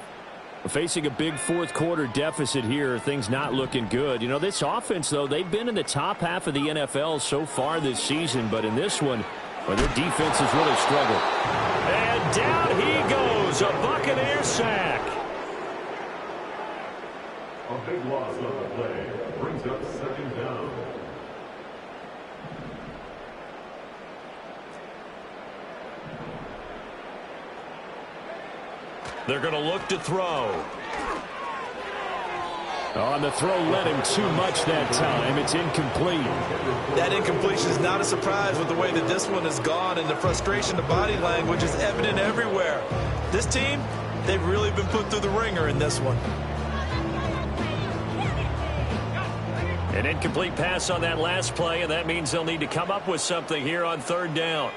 Facing a big fourth quarter deficit here, things not looking good. This offense, though, they've been in the top half of the NFL so far this season, but in this one, well, their defense has really struggled. And down he goes, a Buccaneer sack. A big loss on the play brings up 2nd down. They're going to look to throw. On the throw led him too much that time. It's incomplete. That incompletion is not a surprise with the way that this one has gone, and the frustration, the body language is evident everywhere. This team, they've really been put through the ringer in this one. An incomplete pass on that last play, and that means they'll need to come up with something here on 3rd down.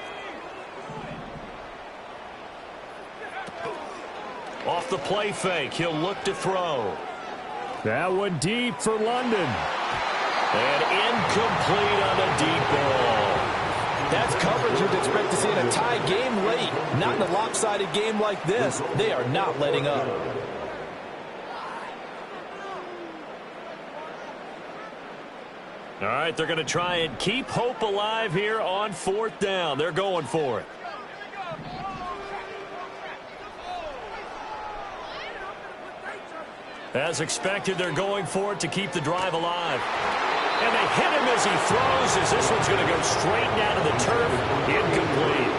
Off the play fake, he'll look to throw. That one deep for London. And incomplete on a deep ball. That's coverage you'd expect to see in a tie game late. Not in a lopsided game like this. They are not letting up. All right, they're going to try and keep hope alive here on 4th down. They're going for it. As expected, they're going for it to keep the drive alive. And they hit him as he throws, as this one's going to go straight down to the turf. Incomplete.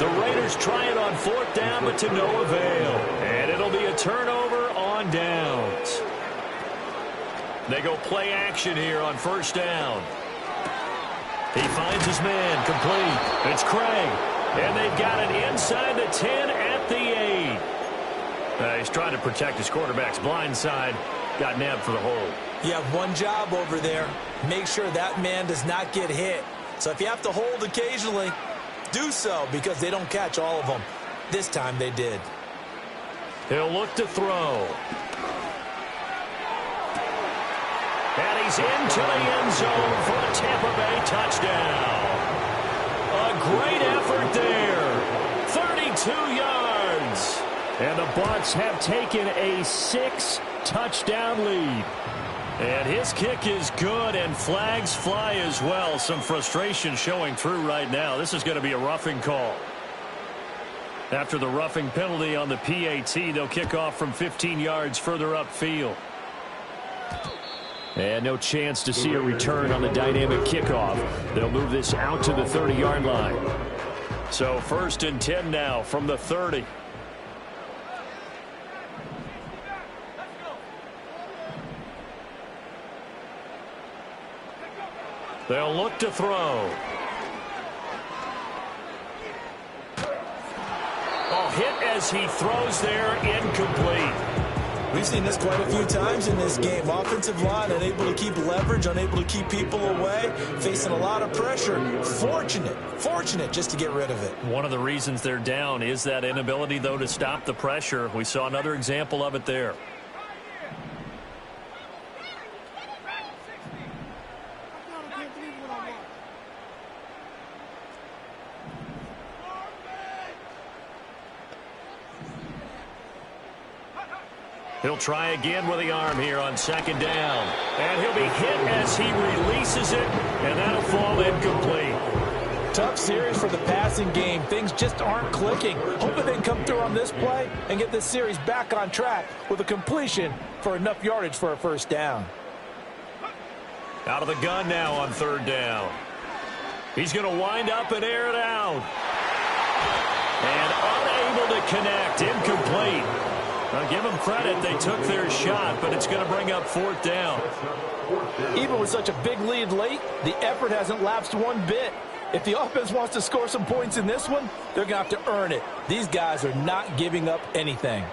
The Raiders try it on 4th down, but to no avail. And it'll be a turnover on downs. They go play action here on 1st down. He finds his man, complete. It's Craig. And they've got it inside the 10 at the 8. He's trying to protect his quarterback's blind side. Got nabbed for the hold. You have one job over there. Make sure that man does not get hit. So if you have to hold occasionally, do so, because they don't catch all of them. This time they did. He'll look to throw. And he's into the end zone for a Tampa Bay touchdown. A great effort there. 32 yards. And the Bucs have taken a 6-touchdown lead. And his kick is good, and flags fly as well. Some frustration showing through right now. This is going to be a roughing call. After the roughing penalty on the PAT, they'll kick off from 15 yards further upfield. And no chance to see a return on the dynamic kickoff. They'll move this out to the 30-yard line. So 1st and 10 now from the 30. They'll look to throw. Oh, hit as he throws there, incomplete. We've seen this quite a few times in this game. Offensive line unable to keep leverage, unable to keep people away, facing a lot of pressure. Fortunate just to get rid of it. One of the reasons they're down is that inability, though, to stop the pressure. We saw another example of it there. He'll try again with the arm here on 2nd down. And he'll be hit as he releases it, and that'll fall incomplete. Tough series for the passing game. Things just aren't clicking. Hoping they can come through on this play and get this series back on track with a completion for enough yardage for a 1st down. Out of the gun now on 3rd down. He's going to wind up and air it out. And unable to connect. Incomplete. Now give them credit. They took their shot, but it's going to bring up 4th down. Even with such a big lead late, the effort hasn't lapsed one bit. If the offense wants to score some points in this one, they're going to have to earn it. These guys are not giving up anything.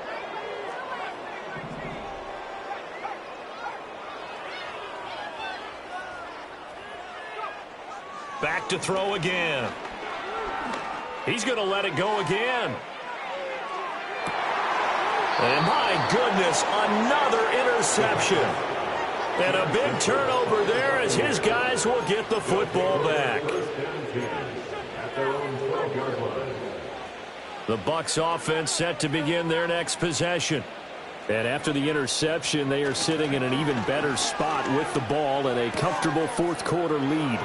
Back to throw again. He's going to let it go again. And my goodness, another interception. And a big turnover there as his guys will get the football back. The Bucs offense set to begin their next possession. And after the interception, they are sitting in an even better spot with the ball and a comfortable 4th quarter lead.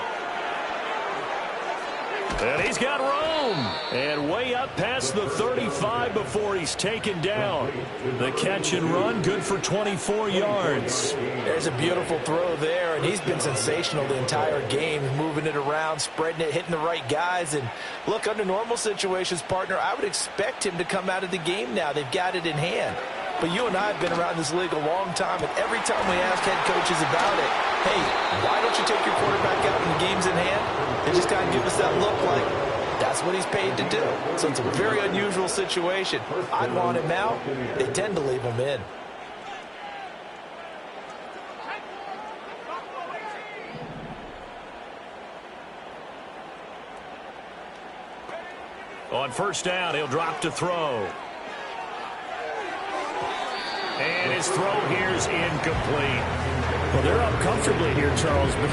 And he's got room. And way up past the 35 before he's taken down. The catch and run, good for 24 yards. There's a beautiful throw there, and he's been sensational the entire game, moving it around, spreading it, hitting the right guys. And look, under normal situations, partner, I would expect him to come out of the game now. They've got it in hand. But you and I have been around this league a long time, and every time we ask head coaches about it, hey, why don't you take your quarterback out when the game's in hand? They just kind of give us that look like that's what he's paid to do. So it's a very unusual situation. I'd want him out. They tend to leave him in. On 1st down, he'll drop to throw. And his throw here is incomplete. Well, they're up comfortably here, Charles, but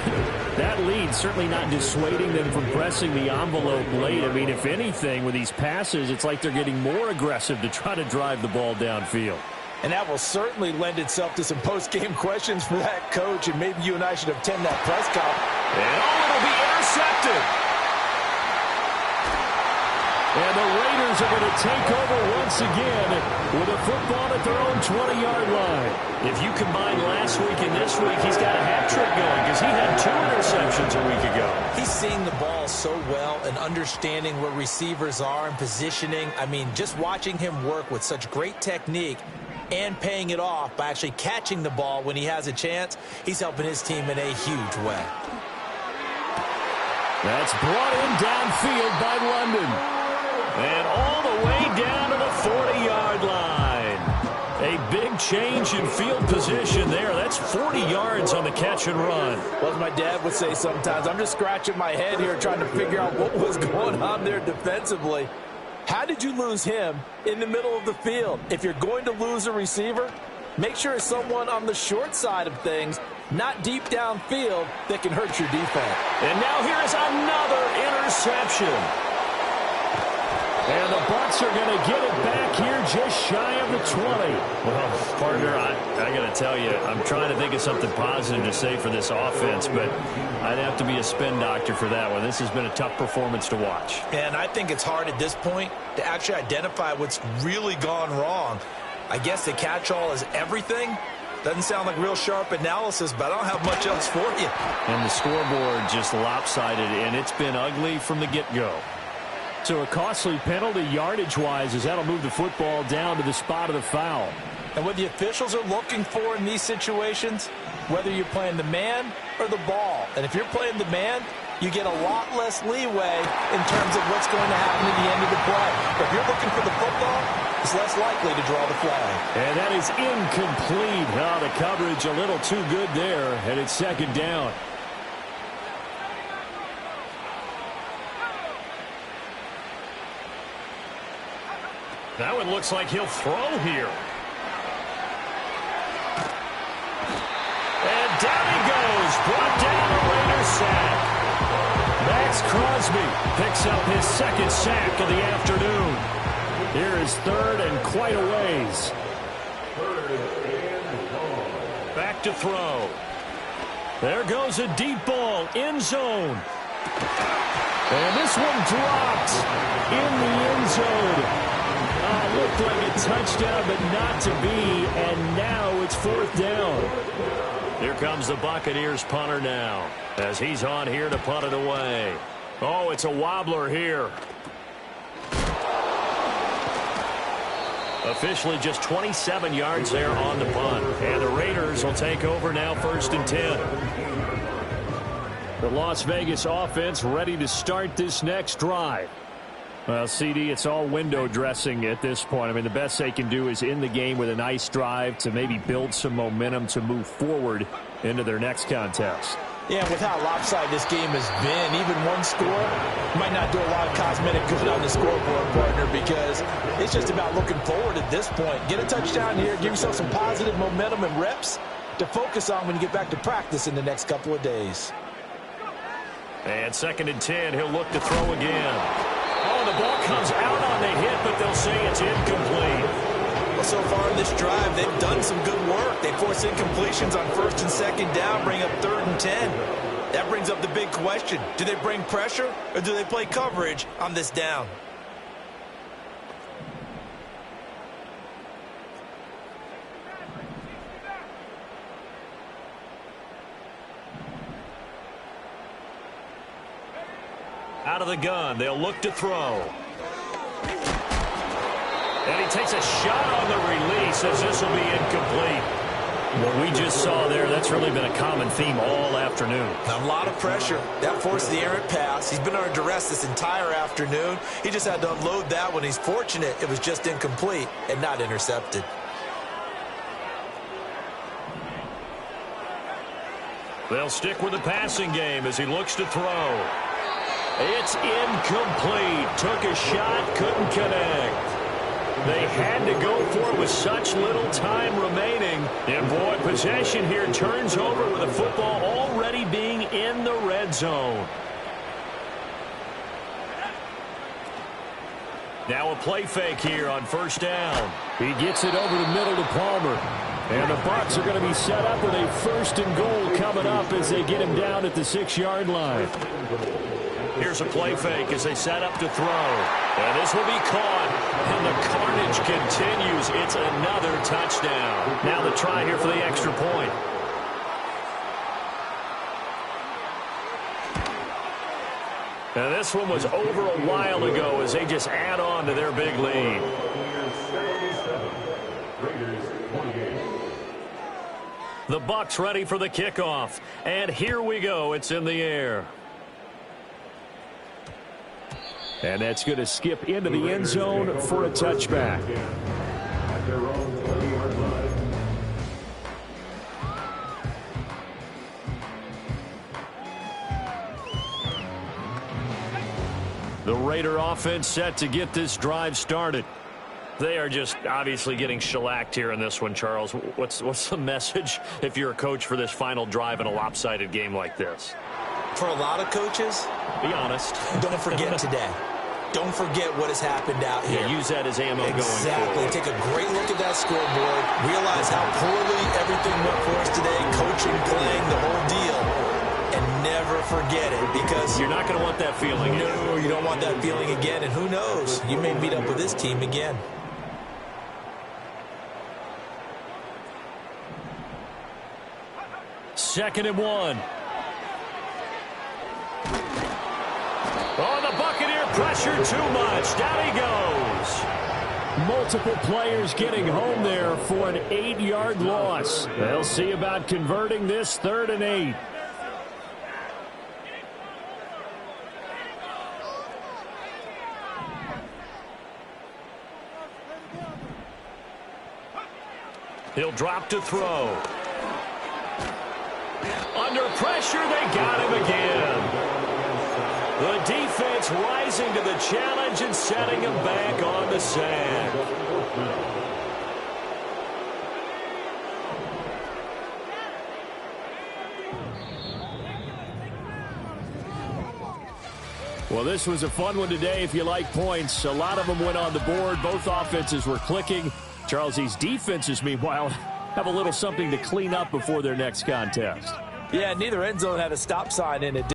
that lead certainly not dissuading them from pressing the envelope late. I mean, if anything, with these passes, it's like they're getting more aggressive to try to drive the ball downfield. And that will certainly lend itself to some post-game questions for that coach, and maybe you and I should attend that press conference. And it'll be intercepted. And the Raiders are going to take over once again with a football at their own 20-yard line. If you combine last week and this week, he's got a hat trick going because he had 2 interceptions a week ago. He's seeing the ball so well and understanding where receivers are and positioning. I mean, just watching him work with such great technique and paying it off by actually catching the ball when he has a chance, he's helping his team in a huge way. That's brought in downfield by London. And all the way down to the 40-yard line. A big change in field position there. That's 40 yards on the catch and run. Well, as my dad would say sometimes, I'm just scratching my head here trying to figure out what was going on there defensively. How did you lose him in the middle of the field? If you're going to lose a receiver, make sure it's someone on the short side of things, not deep downfield, that can hurt your defense. And now here's another interception. And the Bucs are going to get it back here just shy of the 20. Well, partner, I got to tell you, I'm trying to think of something positive to say for this offense, but I'd have to be a spin doctor for that one. This has been a tough performance to watch. And I think it's hard at this point to actually identify what's really gone wrong. I guess the catch-all is everything. Doesn't sound like real sharp analysis, but I don't have much else for you. And the scoreboard just lopsided, and it's been ugly from the get-go. So a costly penalty yardage-wise as that'll move the football down to the spot of the foul. And what the officials are looking for in these situations, whether you're playing the man or the ball, and if you're playing the man, you get a lot less leeway in terms of what's going to happen at the end of the play. If you're looking for the football, it's less likely to draw the flag. And that is incomplete. Oh, the coverage a little too good there, and it's second down. That one looks like he'll throw here. And down he goes. Brought down a Raiders sack. Max Crosby picks up his second sack of the afternoon. Here is third and quite a ways. Back to throw. There goes a deep ball. End zone. And this one dropped in the end zone. Looked like a touchdown, but not to be, and now it's fourth down. Here comes the Buccaneers punter now, as he's on here to punt it away. Oh, it's a wobbler here. Officially just 27 yards there on the punt, and the Raiders will take over now, 1st and 10. The Las Vegas offense ready to start this next drive. Well, CD, it's all window dressing at this point. I mean, the best they can do is in the game with a nice drive to maybe build some momentum to move forward into their next contest. Yeah, with how lopsided this game has been, even one score might not do a lot of cosmetic good on the scoreboard, partner, because it's just about looking forward at this point. Get a touchdown here, give yourself some positive momentum and reps to focus on when you get back to practice in the next couple of days. And 2nd and 10, he'll look to throw again. Oh, the ball comes out on the hit, but they'll say it's incomplete. Well, so far in this drive, they've done some good work. They force incompletions on 1st and 2nd down, bring up 3rd and 10. That brings up the big question. Do they bring pressure, or do they play coverage on this down? Out of the gun, they'll look to throw. And he takes a shot on the release as this will be incomplete. What we just saw there, that's really been a common theme all afternoon. A lot of pressure. That forced the errant pass. He's been under duress this entire afternoon. He just had to unload that one. He's fortunate it was just incomplete and not intercepted. They'll stick with the passing game as he looks to throw. It's incomplete. Took a shot, couldn't connect. They had to go for it with such little time remaining. And boy, possession here turns over with the football already being in the red zone. Now a play fake here on 1st down. He gets it over the middle to Palmer. And the Bucs are going to be set up with a 1st and goal coming up as they get him down at the 6-yard line. Here's a play fake as they set up to throw. And this will be caught. And the carnage continues. It's another touchdown. Now the try here for the extra point. And this one was over a while ago as they just add on to their big lead. The Bucs ready for the kickoff. And here we go. It's in the air. And that's going to skip into the end zone for a touchback. The Raider offense set to get this drive started. They are just obviously getting shellacked here in this one, Charles. What's the message if you're a coach for this final drive in a lopsided game like this? For a lot of coaches, be honest. Don't forget today. Don't forget what has happened out here. Yeah, use that as ammo going forward. Exactly. Take a great look at that scoreboard. Realize how poorly everything went for us today. Coaching, playing, the whole deal. And never forget it, because you're not going to want that feeling. No, you don't want that feeling again. And who knows? You may meet up with this team again. Second and 1. Oh, the Buccaneer pressure pressure too much. Down he goes. Multiple players getting home there for an 8-yard loss. They'll see about converting this 3rd and 8. He'll drop to throw. Under pressure, they got him again. The defense rising to the challenge and setting him back on the sack. Well, this was a fun one today if you like points. A lot of them went on the board. Both offenses were clicking. Charles, these defenses, meanwhile, have a little something to clean up before their next contest. Yeah, neither end zone had a stop sign in it.